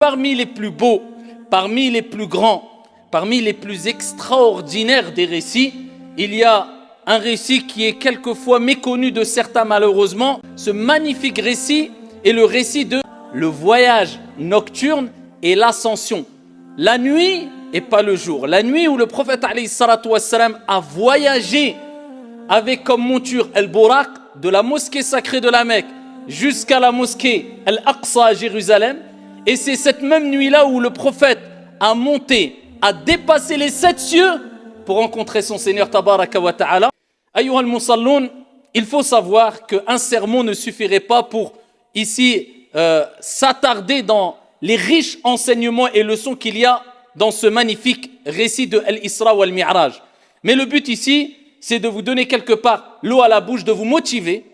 Parmi les plus beaux, parmi les plus grands, parmi les plus extraordinaires des récits, il y a un récit qui est quelquefois méconnu de certains malheureusement. Ce magnifique récit est le récit de le voyage nocturne et l'ascension. La nuit et pas le jour. La nuit où le prophète alayhi salatu wassalam a voyagé avec comme monture Al-Buraq de la mosquée sacrée de la Mecque jusqu'à la mosquée Al-Aqsa à Jérusalem. Et c'est cette même nuit-là où le prophète a monté, a dépassé les 7 cieux pour rencontrer son Seigneur Tabaraka wa Ta'ala. Ayyuhal Musalloun, il faut savoir qu'un sermon ne suffirait pas pour ici s'attarder dans les riches enseignements et leçons qu'il y a dans ce magnifique récit de Al-Isra wal Mi'raj. Mais le but ici, c'est de vous donner quelque part l'eau à la bouche, de vous motiver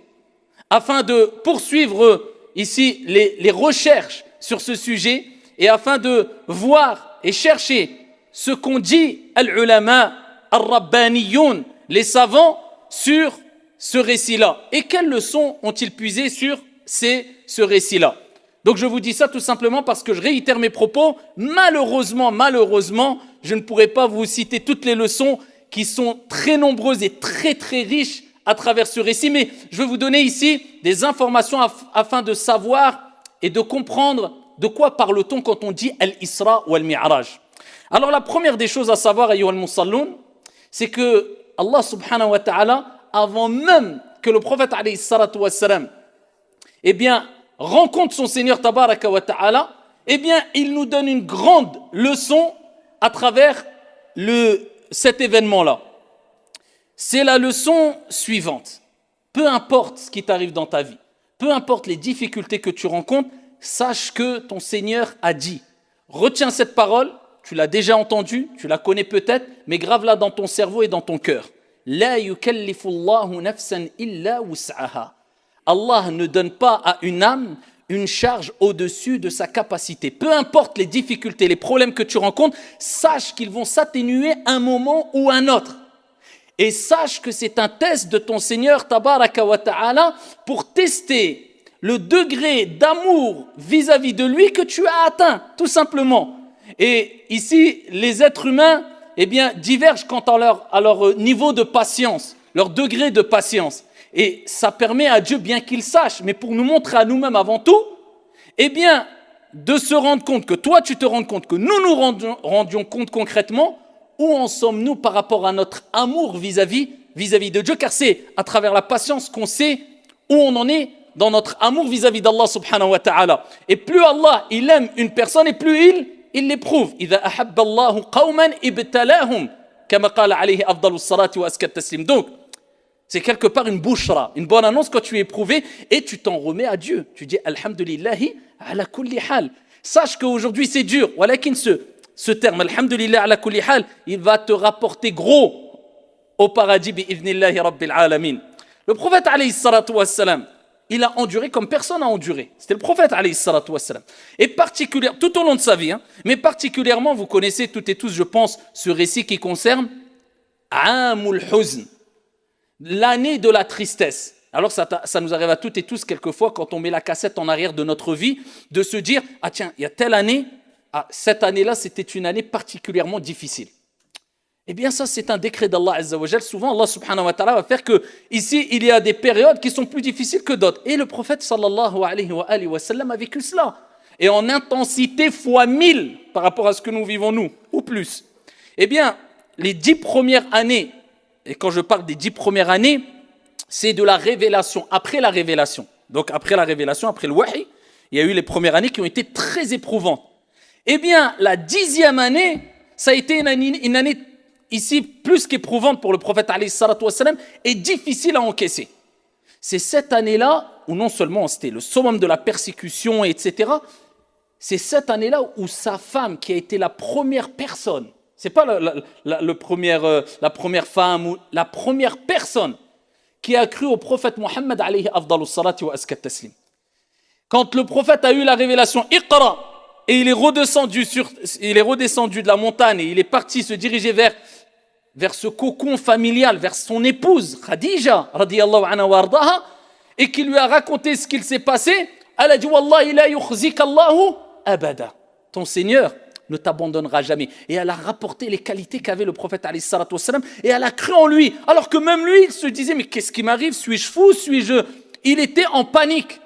afin de poursuivre ici les recherches sur ce sujet et afin de voir et chercher ce qu'ont dit al-ulama al-rabbaniyoun, les savants, sur ce récit-là. Et quelles leçons ont-ils puisé sur ce récit-là? Donc je vous dis ça tout simplement parce que je réitère mes propos. Malheureusement, je ne pourrai pas vous citer toutes les leçons qui sont très nombreuses et très très riches à travers ce récit, mais je vais vous donner ici des informations afin de savoir et de comprendre de quoi parle-t-on quand on dit Al-Isra ou Al-Mi'raj. Alors la première des choses à savoir, ayyuhal musalloun, c'est que Allah subhanahu wa ta'ala, avant même que le prophète alayhi salatu wassalam, rencontre son Seigneur tabaraka wa ta'ala, il nous donne une grande leçon à travers cet événement-là. C'est la leçon suivante. Peu importe ce qui t'arrive dans ta vie, peu importe les difficultés que tu rencontres, sache que ton Seigneur a dit. Retiens cette parole, tu l'as déjà entendue, tu la connais peut-être, mais grave-la dans ton cerveau et dans ton cœur. La yukallifu Allahu nafsan illa wus'aha. Allah ne donne pas à une âme une charge au-dessus de sa capacité. Peu importe les difficultés, les problèmes que tu rencontres, sache qu'ils vont s'atténuer un moment ou un autre. Et sache que c'est un test de ton Seigneur Tabaraka wa Ta'ala pour tester le degré d'amour vis-à-vis de lui que tu as atteint, tout simplement. Et ici, les êtres humains divergent quant à leur niveau de patience, leur degré de patience. Et ça permet à Dieu, bien qu'il sache, mais pour nous montrer à nous-mêmes avant tout, de se rendre compte, que toi tu te rendes compte, que nous rendions compte concrètement où en sommes-nous par rapport à notre amour vis-à-vis de Dieu, car c'est à travers la patience qu'on sait où on en est dans notre amour vis-à-vis d'Allah subhanahu wa ta'ala. Et plus Allah, il aime une personne et plus il l'éprouve. إِذَا أَحَبَّ اللَّهُ قَوْمًا إِبْتَلَاهُمْ كَمَا قَالَ عَلَيْهِ أَفْضَلُ الصَّلَاةِ وَأَزْكَى التَّسْلِيمِ. Donc, c'est quelque part une bushra, une bonne annonce quand tu es éprouvé et tu t'en remets à Dieu. Tu dis Alhamdulillahi ala kulli hal. Sache qu'aujourd'hui c'est dur. Walakin ce terme, Alhamdulillah ala kulli hal, il va te rapporter gros au paradis bi'idhnillahi rabbil alamin. Le prophète alayhi salatu wassalam, il a enduré comme personne n'a enduré. C'était le prophète alayhi salatu wassalam. Et particulièrement, tout au long de sa vie, mais particulièrement, vous connaissez toutes et tous, je pense, ce récit qui concerne Amul Huzn, l'année de la tristesse. Alors ça nous arrive à toutes et tous quelquefois quand on met la cassette en arrière de notre vie, de se dire, ah tiens, il y a telle année, cette année-là c'était une année particulièrement difficile. Eh bien ça c'est un décret d'Allah Azza wa Jal. Souvent Allah subhanahu wa ta'ala va faire que ici il y a des périodes qui sont plus difficiles que d'autres. Et le prophète sallallahu alayhi wa sallam a vécu cela. Et en intensité fois 1000 par rapport à ce que nous vivons nous, ou plus. Eh bien, les 10 premières années, et quand je parle des 10 premières années, c'est de la révélation, après la révélation. Donc après la révélation, après le wahi, il y a eu les premières années qui ont été très éprouvantes. Eh bien, la 10e année, ça a été une année ici plus qu'éprouvante pour le prophète alayhi salatu wassalam et difficile à encaisser. C'est cette année-là où non seulement c'était le summum de la persécution, etc., c'est cette année-là où sa femme, qui a été la première personne, c'est pas la première femme ou la première personne qui a cru au prophète Mohammed alayhi afdalus salati wa azka taslim. Quand le prophète a eu la révélation Iqra et il est redescendu de la montagne et il est parti se diriger vers ce cocon familial, vers son épouse Khadija radiyallahu anha wa ardaha, et qui lui a raconté ce qu'il s'est passé, elle a dit Wallahi la yukhzika Allahu abada. ton Seigneur ne t'abandonnera jamais. Et elle a rapporté les qualités qu'avait le prophète alayhi salatu wassalam, et elle a cru en lui. Alors que même lui, il se disait, mais qu'est-ce qui m'arrive? Suis-je fou? Suis-je... Il était en panique.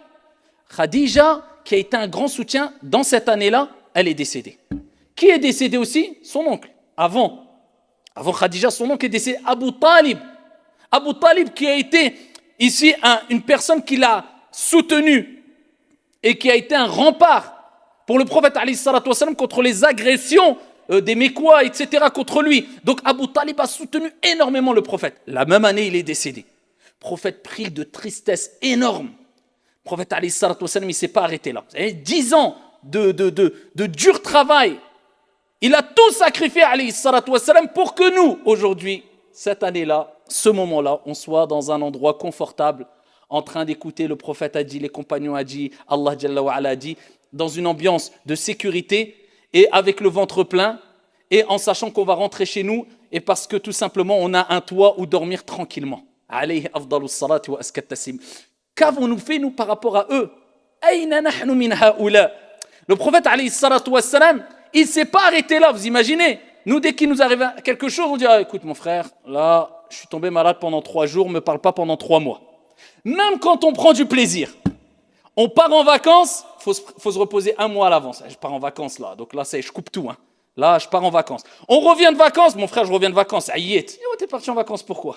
Khadija, qui a été un grand soutien dans cette année-là, elle est décédée. Qui est décédé aussi? Son oncle. Avant Khadija, son oncle est décédé, Abu Talib. Abu Talib qui a été ici une personne qui l'a soutenu et qui a été un rempart pour le prophète alayhi salatu wassalam contre les agressions des Mécois, etc. contre lui. Donc Abu Talib a soutenu énormément le prophète. La même année, il est décédé. Le prophète pris de tristesse énorme. Le prophète alayhi salatu wassalam, il ne s'est pas arrêté là. 10 ans de dur travail. Il a tout sacrifié alayhi salatu wassalam pour que nous, aujourd'hui, cette année-là, ce moment-là, on soit dans un endroit confortable, en train d'écouter le prophète a dit, les compagnons a dit, Allah Jalla wa Ala a dit, dans une ambiance de sécurité et avec le ventre plein et en sachant qu'on va rentrer chez nous et parce que tout simplement on a un toit où dormir tranquillement. Alayhi afdalus salati wa askat taslim. Qu'avons-nous fait nous par rapport à eux? Ayna nahnu min haoula. Le prophète alayhi salatu wassalam, il ne s'est pas arrêté là, vous imaginez? Nous, dès qu'il nous arrive quelque chose, on dit ah, écoute mon frère, là, je suis tombé malade pendant 3 jours, ne me parle pas pendant 3 mois. Même quand on prend du plaisir, on part en vacances, faut se reposer 1 mois à l'avance. Je pars en vacances là, donc là, je coupe tout. Hein. Là, je pars en vacances. On revient de vacances, mon frère, je reviens de vacances. Aïe, t'es parti en vacances, pourquoi?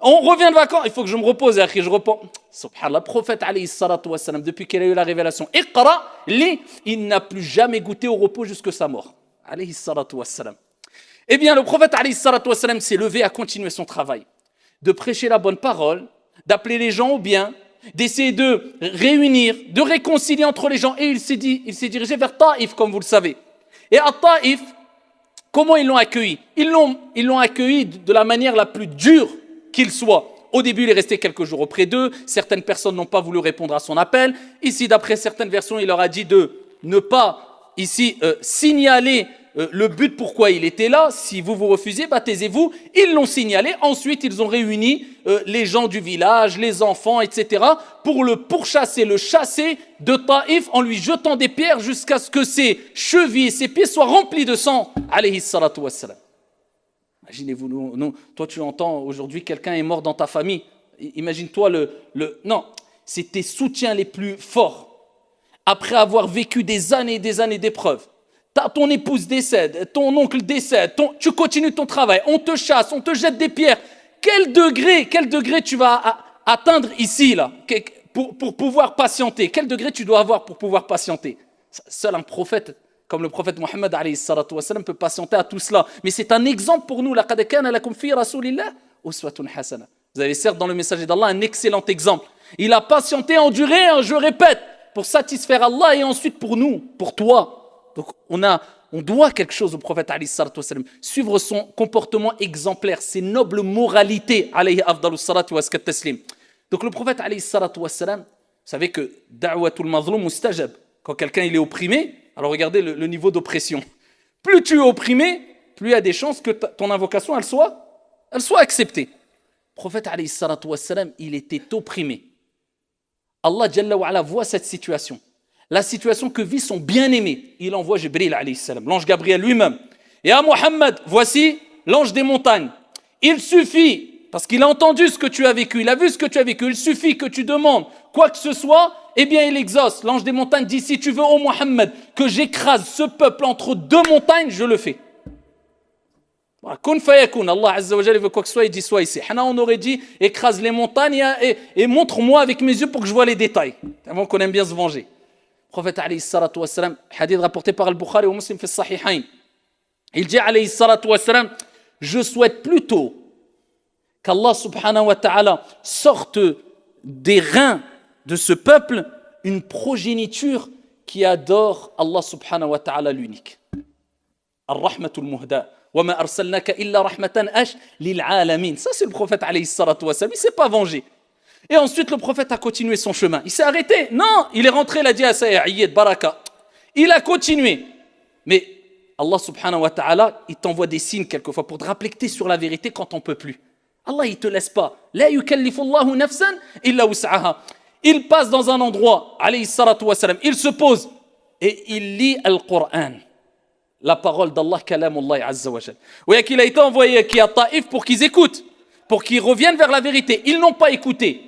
On revient de vacances, il faut que je me repose, je reprends. Subhanallah, le prophète alayhi salatu wassalam, depuis qu'il a eu la révélation, Iqra, il n'a plus jamais goûté au repos jusqu'à sa mort. Alayhi salatu wassalam. Eh bien, le prophète alayhi salatu wassalam s'est levé à continuer son travail, de prêcher la bonne parole, d'appeler les gens au bien, d'essayer de réunir, de réconcilier entre les gens. Et il s'est dirigé vers Taïf, comme vous le savez. Et à Taïf, comment ils l'ont accueilli? Ils l'ont accueilli de la manière la plus dure qu'il soit. Au début, il est resté quelques jours auprès d'eux. Certaines personnes n'ont pas voulu répondre à son appel. Ici, d'après certaines versions, il leur a dit de ne pas ici signaler le but pourquoi il était là. Si vous refusez, taisez-vous. Ils l'ont signalé. Ensuite, ils ont réuni les gens du village, les enfants, etc. pour le pourchasser, le chasser de Taïf en lui jetant des pierres jusqu'à ce que ses chevilles et ses pieds soient remplis de sang. Alayhi salatu wassalam. Imaginez-vous, toi tu entends aujourd'hui quelqu'un est mort dans ta famille. Imagine-toi non, c'est tes soutiens les plus forts. Après avoir vécu des années et des années d'épreuves, ton épouse décède, ton oncle décède, tu continues ton travail, on te chasse, on te jette des pierres. Quel degré tu vas atteindre ici là pour pouvoir patienter? Quel degré tu dois avoir pour pouvoir patienter? Seul un prophète comme le prophète Mohammed alayhi salatu wassalam peut patienter à tout cela. Mais c'est un exemple pour nous. Laqad kana lakum fi rasulillah uswatun hasana. Vous avez certes dans le messager d'Allah un excellent exemple. Il a patienté, enduré, je répète, pour satisfaire Allah et ensuite pour nous, pour toi. Donc on doit quelque chose au prophète alayhi salatu wassalam. Suivre son comportement exemplaire, ses nobles moralités alayhi afdalus salatu wa askat taslim. Donc le prophète alayhi salatu wassalam, vous savez que da'watul mazlum mustajab. Quand quelqu'un il est opprimé, alors regardez le niveau d'oppression. Plus tu es opprimé, plus il y a des chances que ton invocation elle soit acceptée. Le prophète alayhi salatu wassalam, il était opprimé. Allah Jalla wa Ala voit cette situation. La situation que vit son bien-aimé. Il envoie Jibril alayhi salam, l'ange Gabriel lui-même. Et à Mohammed, voici l'ange des montagnes. Il suffit, parce qu'il a entendu ce que tu as vécu, il a vu ce que tu as vécu, il suffit que tu demandes quoi que ce soit, eh bien il exauce. L'ange des montagnes dit, si tu veux, ô Mohammed, que j'écrase ce peuple entre 2 montagnes, je le fais. Kun fayakun, Allah Azza wa Jalla veut quoi que ce soit, il dit soit ici. On aurait dit, écrase les montagnes et montre-moi avec mes yeux pour que je vois les détails. Avant qu'on aime bien se venger. Le prophète alayhi salatu wassalam, hadith rapporté par Al-Bukhari ou Muslim fi Sahihain. Il dit alayhi salatu wassalam, je souhaite plutôt qu'Allah subhanahu wa ta'ala sorte des reins de ce peuple une progéniture qui adore Allah subhanahu wa ta'ala l'unique. Ar-Rahmatul Muhda. Wa ma arsalnaka illa rahmatan lil alamin. Ça c'est le prophète alayhi salatu wassalam, il ne s'est pas vengé. Et ensuite le prophète a continué son chemin. Il s'est arrêté. Non, il est rentré, il a dit à Sayyid Baraka. Il a continué. Mais Allah subhanahu wa ta'ala, il t'envoie des signes quelquefois pour te rappeler que tu es sur la vérité quand on ne peut plus. Allah, il ne te laisse pas. La yukallifullahu nafsan illa wus'aha. Il passe dans un endroit, alayhi salatu wassalam, il se pose. et il lit le Coran, la parole d'Allah, kalamullah azza wa jal. Oui, qu'il a été envoyé qui à Taïf pour qu'ils écoutent, pour qu'ils reviennent vers la vérité. Ils n'ont pas écouté.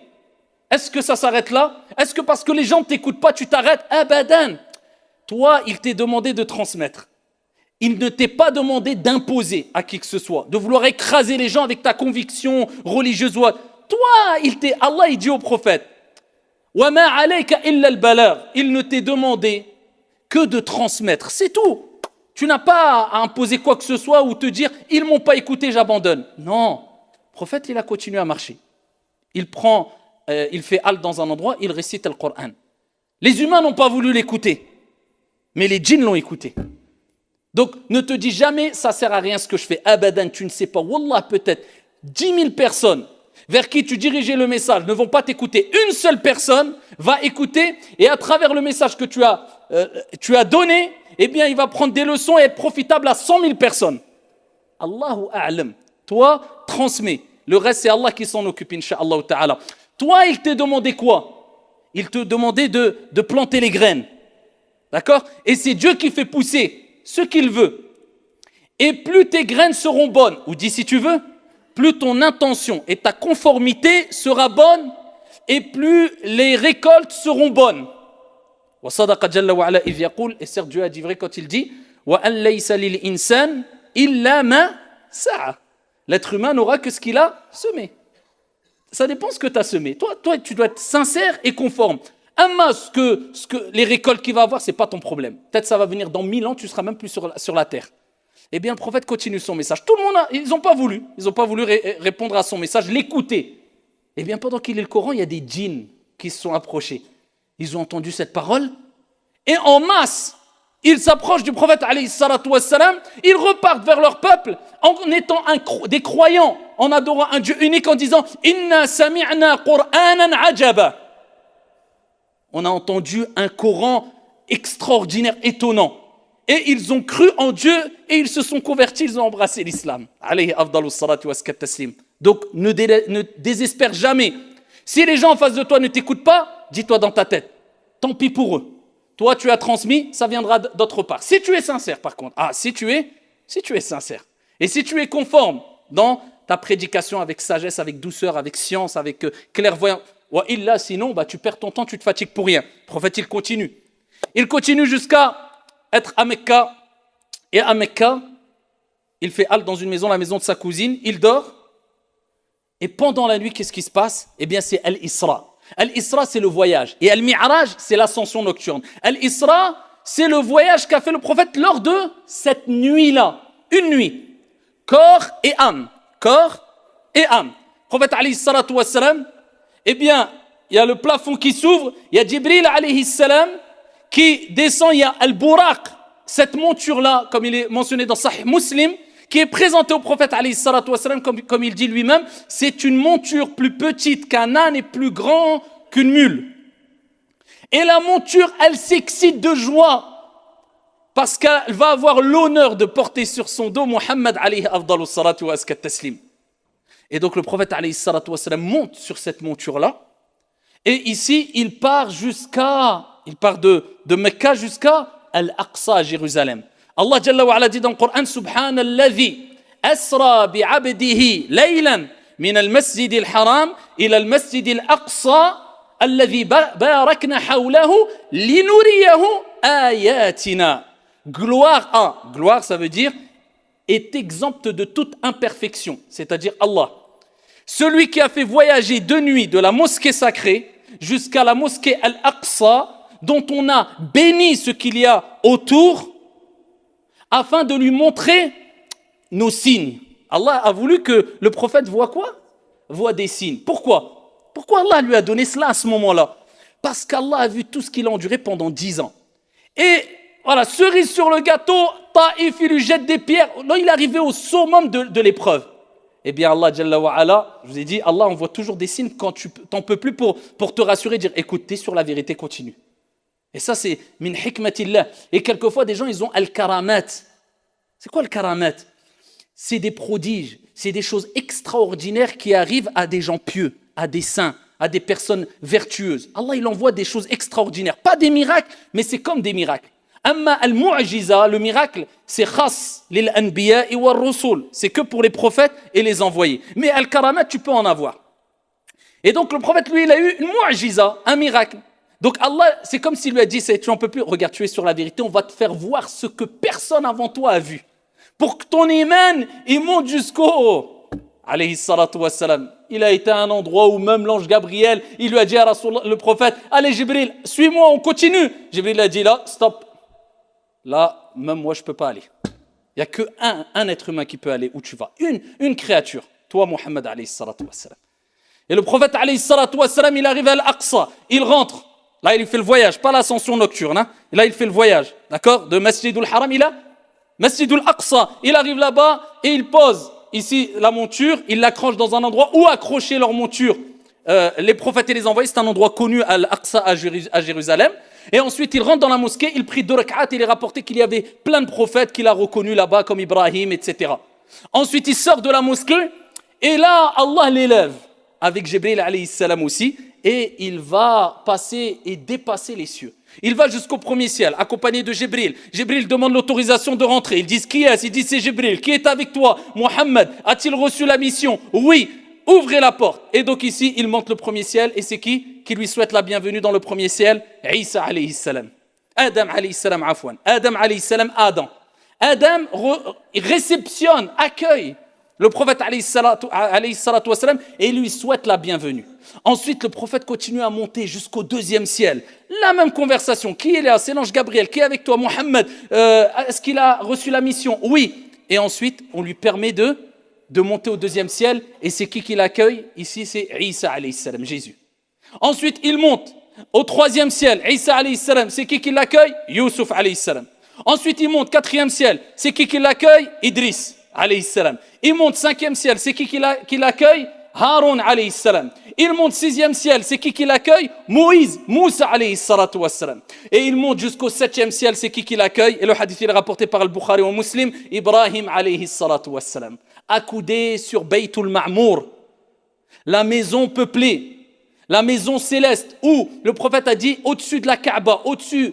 Est-ce que ça s'arrête là? Est-ce que parce que les gens ne t'écoutent pas, tu t'arrêtes? Abadan. Toi, il t'est demandé de transmettre. Il ne t'est pas demandé d'imposer à qui que ce soit, de vouloir écraser les gens avec ta conviction religieuse. Toi, Allah, il dit au prophète, wa ma alayka illa al-balagh. Il ne t'est demandé que de transmettre. C'est tout. Tu n'as pas à imposer quoi que ce soit ou te dire, ils m'ont pas écouté, j'abandonne. Non. Le prophète, il a continué à marcher. Il fait halte dans un endroit, il récite le Coran. Les humains n'ont pas voulu l'écouter, mais les djinns l'ont écouté. Donc, ne te dis jamais, ça sert à rien ce que je fais. Abadan, tu ne sais pas. Wallah, peut-être 10 000 personnes vers qui tu dirigeais le message ne vont pas t'écouter. Une seule personne va écouter et à travers le message que tu as donné, eh bien, il va prendre des leçons et être profitable à 100 000 personnes. Allahu a'lam. Toi, transmets. Le reste, c'est Allah qui s'en occupe, incha'Allah ta'ala. Toi, il t'a demandé quoi? Il te demandait de planter les graines. D'accord? Et c'est Dieu qui fait pousser ce qu'il veut. Et plus tes graines seront bonnes, ou dis si tu veux, plus ton intention et ta conformité sera bonne, et plus les récoltes seront bonnes. Et certes, Dieu a dit vrai quand il dit l'être humain n'aura que ce qu'il a semé. Ça dépend de ce que tu as semé. Toi, tu dois être sincère et conforme. Ce que les récoltes qu'il va avoir, ce n'est pas ton problème. Peut-être ça va venir dans 1000 ans, tu ne seras même plus sur la terre. Eh bien, le prophète continue son message. Tout le monde, ils n'ont pas voulu. Ils n'ont pas voulu répondre à son message, l'écouter. Eh bien, pendant qu'il lit le Coran, il y a des djinns qui se sont approchés. Ils ont entendu cette parole et en masse, ils s'approchent du prophète alayhi salatu wassalam, ils repartent vers leur peuple en étant des croyants, en adorant un Dieu unique, en disant « Inna sami'na Qur'anan ajaba » On a entendu un Coran extraordinaire, étonnant. Et ils ont cru en Dieu et ils se sont convertis, ils ont embrassé l'islam. Alayhi afdalus salatu waskat taslim. Donc ne désespère jamais. Si les gens en face de toi ne t'écoutent pas, dis-toi dans ta tête, tant pis pour eux. Toi, tu as transmis, ça viendra d'autre part. Si tu es sincère, par contre, si tu es sincère, et si tu es conforme dans ta prédication avec sagesse, avec douceur, avec science, avec clairvoyance, wa illa, sinon, tu perds ton temps, tu te fatigues pour rien. Le prophète, il continue. Il continue jusqu'à être à Mecca. Et à Mecca, il fait halte dans une maison, la maison de sa cousine. Il dort. Et pendant la nuit, qu'est-ce qui se passe? Eh bien, c'est Al-Isra. Al-Isra, c'est le voyage. Et Al-Mi'raj, c'est l'ascension nocturne. Al-Isra, c'est le voyage qu'a fait le prophète lors de cette nuit-là. Une nuit. Corps et âme. Corps et âme. Le prophète, alayhi salatu wassalam, eh bien, il y a le plafond qui s'ouvre. Il y a Jibril, alayhi salam, qui descend. Il y a Al-Buraq, cette monture-là, comme il est mentionné dans Sahih Muslim, qui est présenté au prophète alayhi salatu wassalam, comme il dit lui-même, c'est une monture plus petite qu'un âne et plus grand qu'une mule. Et la monture, elle s'excite de joie parce qu'elle va avoir l'honneur de porter sur son dos Muhammad alayhi afdalus salatu waskat taslim. Et donc le prophète alayhi salatu wassalam monte sur cette monture-là. Et ici, il part de Mecca jusqu'à Al-Aqsa à Jérusalem. Allah Jalla wa Ala dit dans le Coran Subhanalladhi asra bi'abdihi laylan min al-masjid al-haram ila al-masjid al-aqsa alladhi barakna hawlahu linuriyahu ayatina. Gloire ça veut dire est exempt de toute imperfection, c'est-à-dire Allah. Celui qui a fait voyager de nuit de la mosquée sacrée jusqu'à la mosquée Al-Aqsa dont on a béni ce qu'il y a autour afin de lui montrer nos signes. Allah a voulu que le prophète voit quoi? Voit des signes. Pourquoi Allah lui a donné cela à ce moment-là? Parce qu'Allah a vu tout ce qu'il a enduré pendant 10 ans. Et voilà, cerise sur le gâteau, Taïf, il lui jette des pierres. Là, il est arrivé au summum de l'épreuve. Eh bien, Allah Jalla wa Ala, je vous ai dit, Allah envoie toujours des signes quand tu t'en peux plus pour te rassurer, dire écoute, t'es sur la vérité, continue. Et ça, c'est min hikmatillah. Et quelquefois, des gens, ils ont al-karamat. C'est quoi al-karamat? C'est des prodiges, c'est des choses extraordinaires qui arrivent à des gens pieux, à des saints, à des personnes vertueuses. Allah, il envoie des choses extraordinaires. Pas des miracles, mais c'est comme des miracles. Amma al-mu'jiza, le miracle, c'est khas lil anbiya wa rusul. C'est que pour les prophètes et les envoyés. Mais al-karamat, tu peux en avoir. Et donc le prophète, lui, il a eu une mu'jiza, un miracle. Donc Allah, c'est comme s'il lui a dit, tu n'en peux plus, regarde, tu es sur la vérité, on va te faire voir ce que personne avant toi a vu. Pour que ton iman, il monte jusqu'au... Alayhi salatu wassalam. Il a été à un endroit où même l'ange Gabriel, il lui a dit à Rasulullah, le prophète, allez Jibril, suis-moi, on continue. Jibril a dit là, stop. Là, même moi, je ne peux pas aller. Il n'y a qu'un être humain qui peut aller où tu vas. Une créature. Toi, Muhammad, alayhi salatu wassalam. Et le prophète, alayhi salatu wassalam, il arrive à Al-Aqsa. Il rentre. Là, il fait le voyage, pas l'ascension nocturne. Hein. Là, il fait le voyage. D'accord? De Masjidul Haram, il a Masjidul Aqsa. Il arrive là-bas et il pose ici la monture. Il l'accroche dans un endroit où accrocher leur monture. Les prophètes et les envoyés, c'est un endroit connu à Al-Aqsa, à Jérusalem. Et ensuite, il rentre dans la mosquée, il prie 2 rak'at, il est rapporté qu'il y avait plein de prophètes qu'il a reconnus là-bas, comme Ibrahim, etc. Ensuite, il sort de la mosquée, et là, Allah l'élève, avec Jibril alayhi salam aussi, et il va passer et dépasser les cieux. Il va jusqu'au premier ciel, accompagné de Jibril. Jibril demande l'autorisation de rentrer. Ils disent, qui est-ce? Il dit, c'est Jibril. Qui est avec toi? Mohammed. A-t-il reçu la mission? Oui. Ouvrez la porte. Et donc ici, il monte le premier ciel. Et c'est qui lui souhaite la bienvenue dans le premier ciel? Isa alayhi salam. Adam alayhi salam, afwan. Adam alayhi salam, Adam. Adam réceptionne, accueille le prophète alayhi salatu wassalam et lui souhaite la bienvenue. Ensuite, le prophète continue à monter jusqu'au deuxième ciel. La même conversation. Qui est là? C'est l'ange Gabriel. Qui est avec toi? Mohammed. Est-ce qu'il a reçu la mission? Oui. Et ensuite, on lui permet de monter au deuxième ciel. Et c'est qui l'accueille? Ici, c'est Isa alayhi salam, Jésus. Ensuite, il monte au troisième ciel. Isa alayhi salam, c'est qui l'accueille? Youssouf alayhi salam. Ensuite, il monte quatrième ciel. C'est qui l'accueille? Idriss alayhi salam. Il monte cinquième ciel. C'est qui l'accueille? Haroun alayhi salam. Il monte sixième ciel. C'est qui l'accueille? Moïse, Moussa alayhi salatu wassalam. Et il monte jusqu'au septième ciel. C'est qui l'accueille? Et le hadith est rapporté par Al-Bukhari ou Muslim. Ibrahim alayhi salatu wassalam. Accoudé sur Baytul Ma'mour, la maison peuplée, la maison céleste, où le prophète a dit, au-dessus de la Kaaba, au-dessus,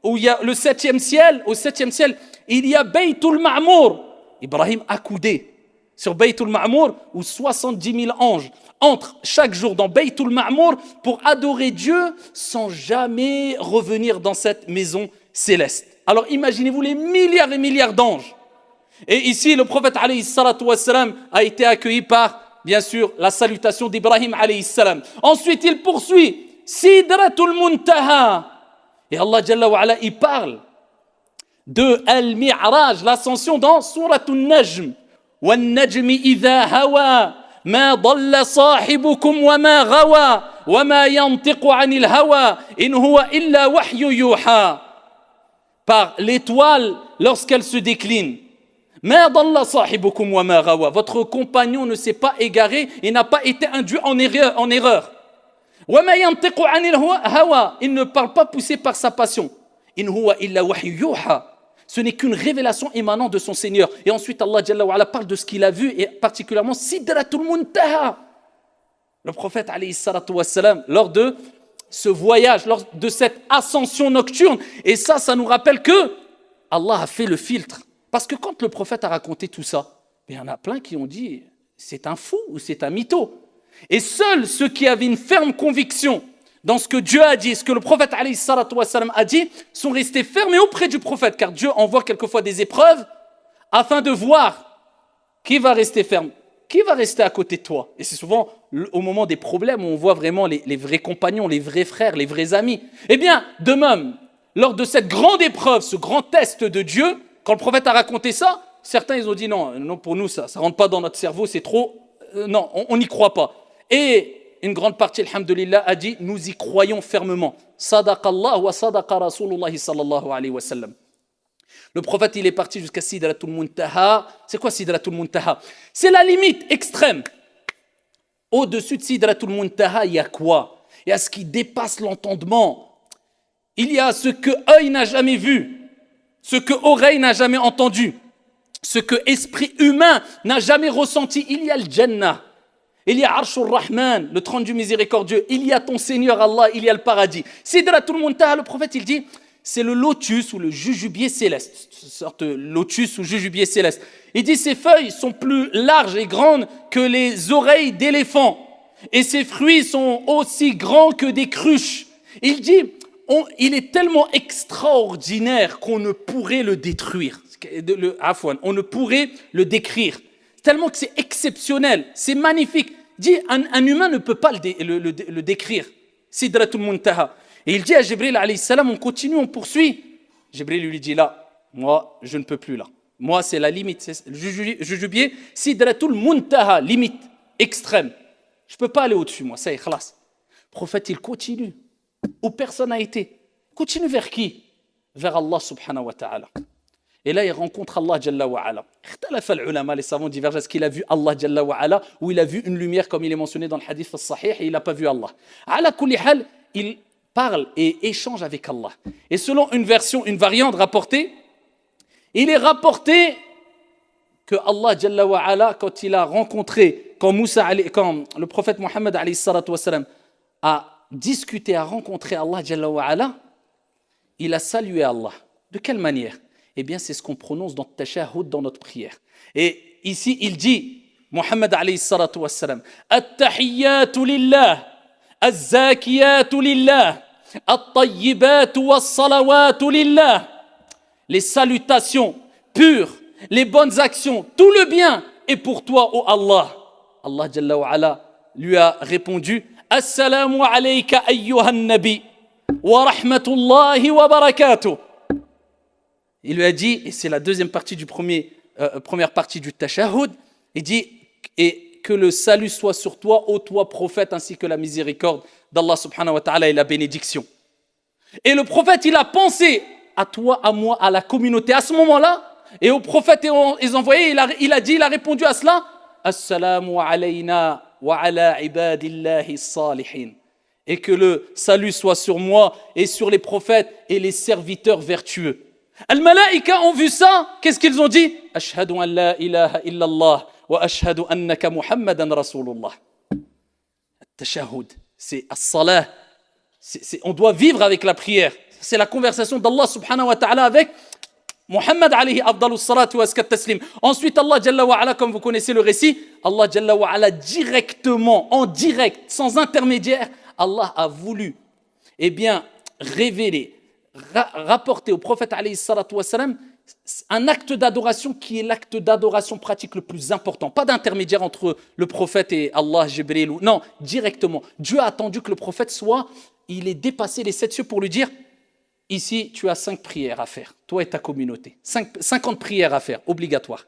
où il y a le septième ciel, au septième ciel, il y a Baytul Ma'mour. Ibrahim accoudé sur Baytul Ma'mour, où 70 000 anges entrent chaque jour dans Baytul Ma'mour pour adorer Dieu sans jamais revenir dans cette maison céleste. Alors imaginez-vous les milliards et milliards d'anges. Et ici, le prophète alayhi salatu wassalam a été accueilli par, bien sûr, la salutation d'Ibrahim alayhi salam. Ensuite, il poursuit Sidratul Muntaha. Et Allah Jalla wa Ala, il parle de Al-Mi'raj, l'ascension dans Suratul Najm. وَالنَّجْمِ إِذَا هَوَى مَا ضَلَّ صَاحِبُكُمْ وَمَا غَوَى وَمَا يَنْطِقُ عَنِ الْهَوَى إِنْ هُوَ إِلَّا وَحْيُ يُوحَى. Par l'étoile lorsqu'elle se décline. مَا ضَلَّ صَاحِبُكُمْ وَمَا غَوَى. Votre compagnon ne s'est pas égaré et n'a pas été induit en erreur. وَمَا يَنْطِقُ عَنِ الْهَوَى. Il ne parle pas poussé par sa passion. إِنْ هُوَ إِلَّا وَحْيُ يُوحَى. Ce n'est qu'une révélation émanant de son Seigneur. Et ensuite, Allah Jalla wa Ala parle de ce qu'il a vu, et particulièrement Sidratul Muntaha. Le prophète, alayhi salatu wassalam, lors de ce voyage, lors de cette ascension nocturne, et ça nous rappelle que Allah a fait le filtre. Parce que quand le prophète a raconté tout ça, il y en a plein qui ont dit, c'est un fou ou c'est un mytho. Et seuls ceux qui avaient une ferme conviction dans ce que Dieu a dit, ce que le prophète alayhi salatu wassalam a dit, sont restés fermés auprès du prophète, car Dieu envoie quelquefois des épreuves afin de voir qui va rester ferme, qui va rester à côté de toi. Et c'est souvent au moment des problèmes où on voit vraiment les vrais compagnons, les vrais frères, les vrais amis. Eh bien, de même, lors de cette grande épreuve, ce grand test de Dieu, quand le prophète a raconté ça, certains ils ont dit non, pour nous ça rentre pas dans notre cerveau, c'est trop, non, on n'y croit pas. Et une grande partie, alhamdulillah, a dit, nous y croyons fermement. Sadaqallah wa sadaqa Rasulullah sallallahu alayhi wa sallam. Le prophète, il est parti jusqu'à Sidratul Muntaha. C'est quoi Sidratul Muntaha? C'est la limite extrême. Au-dessus de Sidratul Muntaha, il y a quoi? Il y a ce qui dépasse l'entendement. Il y a ce que œil n'a jamais vu, ce que oreille n'a jamais entendu, ce que esprit humain n'a jamais ressenti. Il y a le Jannah. Il y a Arshur Rahman, le trône du miséricordieux. Il y a ton Seigneur Allah, il y a le paradis. Sidratul Muntaha, le prophète, il dit, c'est le lotus ou le jujubier céleste, une sorte de lotus ou jujubier céleste. Il dit ses feuilles sont plus larges et grandes que les oreilles d'éléphant et ses fruits sont aussi grands que des cruches. Il dit, il est tellement extraordinaire qu'on ne pourrait le détruire. On ne pourrait le décrire. Tellement que c'est exceptionnel, c'est magnifique. Il dit, un humain ne peut pas le décrire. Sidratul Muntaha. Et il dit à Jibril alayhi salam, on continue, on poursuit. Jibril lui dit là, moi je ne peux plus là. Moi c'est la limite, c'est le jujubier, Sidratul Muntaha, limite extrême. Je ne peux pas aller au-dessus, moi, ça y est, khalas. Le prophète il continue, où personne n'a été. Continue vers qui? Vers Allah subhanahu wa ta'ala. Et là, il rencontre Allah Jalla wa Ala. Les savants divergent. Est-ce qu'il a vu Allah Jalla wa Ala ou il a vu une lumière comme il est mentionné dans le hadith al-Sahih et il n'a pas vu Allah. Ala kulli hal, il parle et échange avec Allah. Et selon une variante rapportée, il est rapporté que Allah Jalla wa Ala, quand il a rencontré, quand le prophète Mohammed alayhi salatu wa salam a discuté, a rencontré Allah Jalla wa Ala, il a salué Allah. De quelle manière? Eh bien, c'est ce qu'on prononce dans le tashahhud, dans notre prière. Et ici, il dit, Mohammed alayhi salatu wa salam, At-tahiyyatu lillah, Az-zakiyatu lillah, At-tayyibatu was-salawatu lillah. Les salutations pures, les bonnes actions, tout le bien est pour toi, ô Allah. Allah Jalla wa Ala lui a répondu, Assalamu alayka ayyuhan nabi, wa rahmatullahi wa barakatuh. Il lui a dit, et c'est la deuxième partie du première partie du tashahhud, il dit, et que le salut soit sur toi, ô toi prophète, ainsi que la miséricorde d'Allah subhanahu wa ta'ala et la bénédiction. Et le prophète, il a pensé à toi, à moi, à la communauté, à ce moment-là, et au prophète et aux envoyés, il a répondu à cela, Assalamu alayna wa ala ibadillahi salihin. Et que le salut soit sur moi et sur les prophètes et les serviteurs vertueux. Al-Malaïka ont vu ça, qu'est-ce qu'ils ont dit? Ashhadu an la ilaha illallah wa ashhadu annaka Muhammadan Rasulullah. Tashahhud, c'est as-salah. On doit vivre avec la prière. C'est la conversation d'Allah subhanahu wa ta'ala avec Muhammad alayhi afdalus salatu wa askat taslim. Ensuite, Allah Jalla wa Ala, comme vous connaissez le récit, Allah Jalla wa Ala directement, en direct, sans intermédiaire, Allah a voulu, eh bien, révéler, rapporter au prophète alayhi salatu wassalam un acte d'adoration qui est l'acte d'adoration pratique le plus important. Pas d'intermédiaire entre le prophète et Allah, Jibril. Non, directement. Dieu a attendu que le prophète il ait dépassé les 7 cieux pour lui dire, ici tu as 5 prières à faire, toi et ta communauté. 50 prières à faire, obligatoires.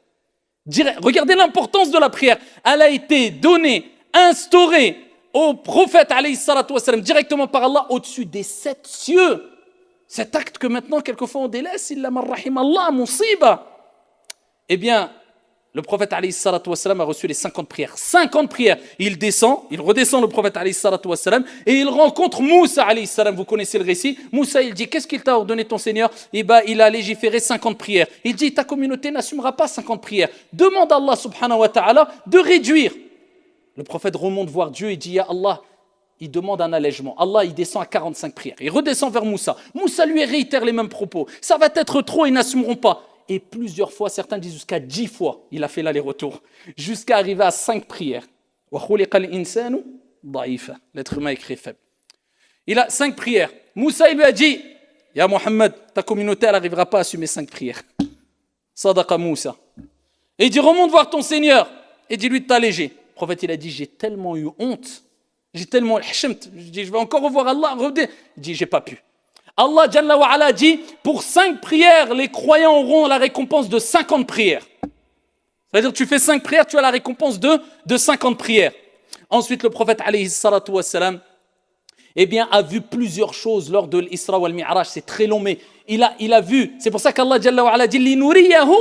Regardez l'importance de la prière. Elle a été donnée, instaurée au prophète alayhi salatu wassalam directement par Allah au-dessus des 7 cieux. Cet acte que maintenant, quelquefois, on délaisse, illa man rahim Allah, musiba. Eh bien, le prophète alayhi salatu wassalam a reçu les 50 prières. 50 prières. Il redescend le prophète alayhi salatu wassalam et il rencontre Moussa alayhi salam. Vous connaissez le récit. Moussa, il dit, qu'est-ce qu'il t'a ordonné ton Seigneur? Eh bien, il a légiféré 50 prières. Il dit, ta communauté n'assumera pas 50 prières. Demande à Allah subhanahu wa ta'ala de réduire. Le prophète remonte voir Dieu et dit, ya Allah, il demande un allègement. Allah, il descend à 45 prières. Il redescend vers Moussa. Moussa lui réitère les mêmes propos. Ça va être trop, ils n'assumeront pas. Et plusieurs fois, certains disent jusqu'à 10 fois, il a fait l'aller-retour. Jusqu'à arriver à 5 prières. L'être humain est créé faible. Il a 5 prières. Moussa, il lui a dit, Ya Muhammad, ta communauté, elle n'arrivera pas à assumer 5 prières. Sadaqa Moussa. Et il dit, remonte voir ton Seigneur. Et dis-lui de t'alléger. Le prophète, il a dit, j'ai tellement eu honte. J'ai tellement hchemt, je dis, je vais encore revoir Allah. Il dit, j'ai pas pu. Allah Jalla wa Ala dit, pour 5 prières, les croyants auront la récompense de 50 prières. C'est-à-dire, tu fais 5 prières, tu as la récompense de 50 prières. Ensuite, le prophète alayhi salatu wassalam, eh bien, a vu plusieurs choses lors de l'Isra wal Mi'raj. C'est très long, mais il a vu. C'est pour ça qu'Allah Jalla wa Ala dit, Linuriyahu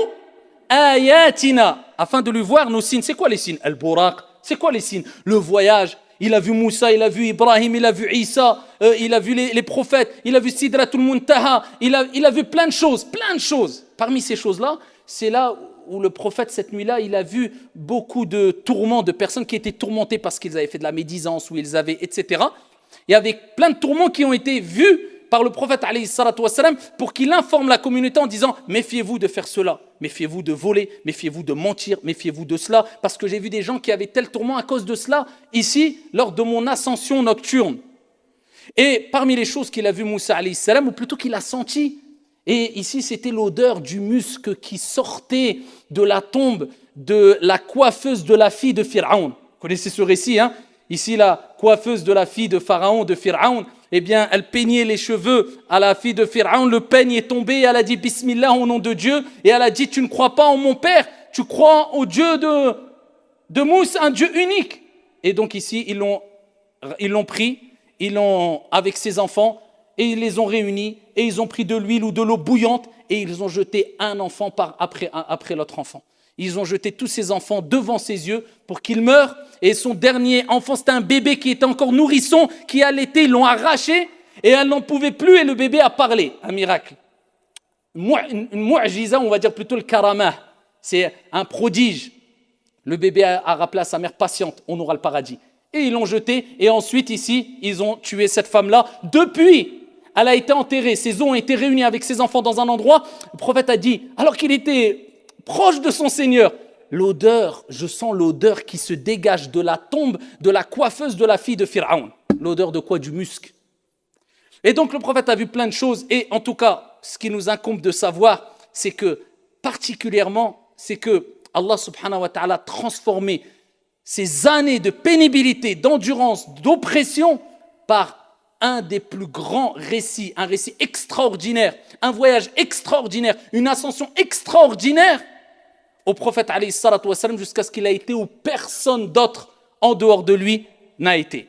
ayatina, afin de lui voir nos signes. C'est quoi les signes? Al-Buraq. C'est quoi les signes? Le voyage. Il a vu Moussa, il a vu Ibrahim, il a vu Isa, il a vu les prophètes, il a vu Sidratul Muntaha, il a vu plein de choses. Parmi ces choses-là, c'est là où le prophète, cette nuit-là, il a vu beaucoup de tourments, de personnes qui étaient tourmentées parce qu'ils avaient fait de la médisance, ou ils avaient, etc. Il y avait plein de tourments qui ont été vus par le prophète alayhi salatu wassalam pour qu'il informe la communauté en disant méfiez-vous de faire cela, méfiez-vous de voler, méfiez-vous de mentir, méfiez-vous de cela, parce que j'ai vu des gens qui avaient tel tourment à cause de cela ici lors de mon ascension nocturne. Et parmi les choses qu'il a vu Moussa alayhi salam, ou plutôt qu'il a senti, et ici c'était l'odeur du musc qui sortait de la tombe de la coiffeuse de la fille de Pharaon. Vous connaissez ce récit, hein? Ici, la coiffeuse de la fille de Pharaon, eh bien, elle peignait les cheveux à la fille de Pharaon, le peigne est tombé, elle a dit Bismillah au nom de Dieu, et elle a dit tu ne crois pas en mon père, tu crois au Dieu de Moussa, un Dieu unique. Et donc ici, ils l'ont pris, avec ses enfants, et ils les ont réunis, et ils ont pris de l'huile ou de l'eau bouillante, et ils ont jeté un enfant après l'autre enfant. Ils ont jeté tous ces enfants devant ses yeux pour qu'il meure. Et son dernier enfant, c'était un bébé qui était encore nourrisson, qui allaitait, ils l'ont arraché et elle n'en pouvait plus et le bébé a parlé. Un miracle. Une mu'jiza, on va dire plutôt le karamah. C'est un prodige. Le bébé a rappelé à sa mère patiente, on aura le paradis. Et ils l'ont jeté et ensuite ici, ils ont tué cette femme-là. Depuis, elle a été enterrée, ses os ont été réunis avec ses enfants dans un endroit. Le prophète a dit, alors qu'il était proche de son Seigneur, je sens l'odeur qui se dégage de la tombe de la coiffeuse de la fille de Pharaon. L'odeur de quoi? Du musc. Et donc le prophète a vu plein de choses et en tout cas, ce qui nous incombe de savoir, c'est que particulièrement, c'est que Allah subhanahu wa ta'ala a transformé ces années de pénibilité, d'endurance, d'oppression par un des plus grands récits, un récit extraordinaire, un voyage extraordinaire, une ascension extraordinaire au prophète alayhi salatu wassalam jusqu'à ce qu'il a été où personne d'autre en dehors de lui n'a été.